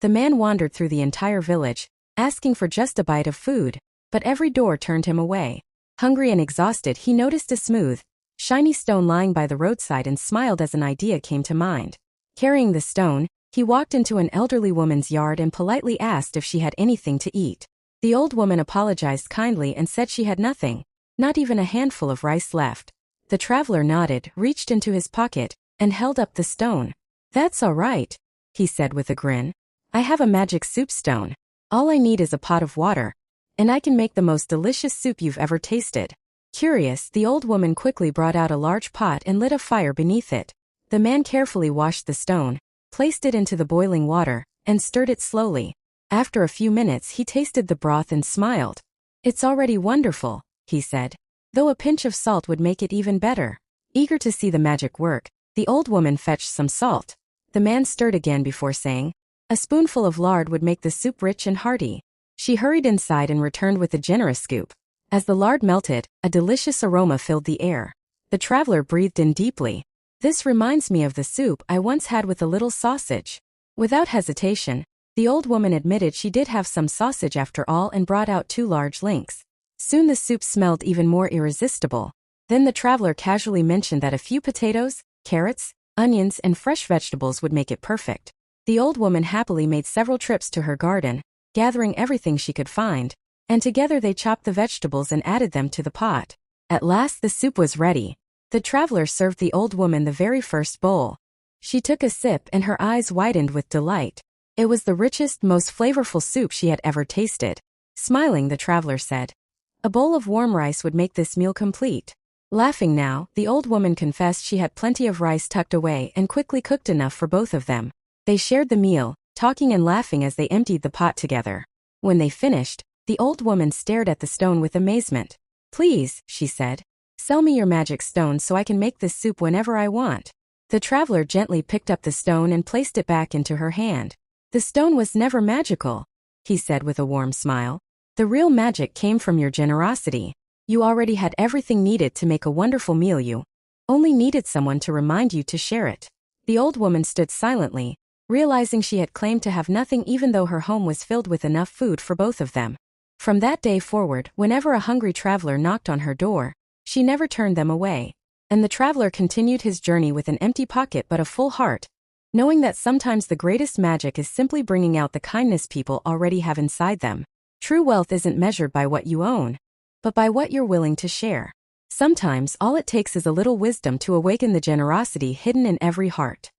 The man wandered through the entire village, asking for just a bite of food, but every door turned him away. Hungry and exhausted, he noticed a smooth, shiny stone lying by the roadside and smiled as an idea came to mind. Carrying the stone, he walked into an elderly woman's yard and politely asked if she had anything to eat. The old woman apologized kindly and said she had nothing, not even a handful of rice left. The traveler nodded, reached into his pocket, and held up the stone. "That's all right," he said with a grin. "I have a magic soup stone. All I need is a pot of water, and I can make the most delicious soup you've ever tasted." Curious, the old woman quickly brought out a large pot and lit a fire beneath it. The man carefully washed the stone, placed it into the boiling water, and stirred it slowly. After a few minutes he tasted the broth and smiled. "It's already wonderful," he said, "though a pinch of salt would make it even better." Eager to see the magic work, the old woman fetched some salt. The man stirred again before saying, "A spoonful of lard would make the soup rich and hearty." She hurried inside and returned with a generous scoop. As the lard melted, a delicious aroma filled the air. The traveler breathed in deeply. "This reminds me of the soup I once had with a little sausage." Without hesitation, the old woman admitted she did have some sausage after all and brought out 2 large links. Soon the soup smelled even more irresistible. Then the traveler casually mentioned that a few potatoes, carrots, onions, and fresh vegetables would make it perfect. The old woman happily made several trips to her garden, gathering everything she could find, and together they chopped the vegetables and added them to the pot. At last the soup was ready. The traveler served the old woman the very first bowl. She took a sip and her eyes widened with delight. It was the richest, most flavorful soup she had ever tasted. Smiling, the traveler said, "A bowl of warm rice would make this meal complete." Laughing now, the old woman confessed she had plenty of rice tucked away and quickly cooked enough for both of them. They shared the meal, talking and laughing as they emptied the pot together. When they finished, the old woman stared at the stone with amazement. "Please," she said, "sell me your magic stone so I can make this soup whenever I want." The traveler gently picked up the stone and placed it back into her hand. "The stone was never magical," he said with a warm smile. "The real magic came from your generosity. You already had everything needed to make a wonderful meal. You only needed someone to remind you to share it." The old woman stood silently, realizing she had claimed to have nothing even though her home was filled with enough food for both of them. From that day forward, whenever a hungry traveler knocked on her door, she never turned them away. And the traveler continued his journey with an empty pocket but a full heart, knowing that sometimes the greatest magic is simply bringing out the kindness people already have inside them. True wealth isn't measured by what you own, but by what you're willing to share. Sometimes all it takes is a little wisdom to awaken the generosity hidden in every heart.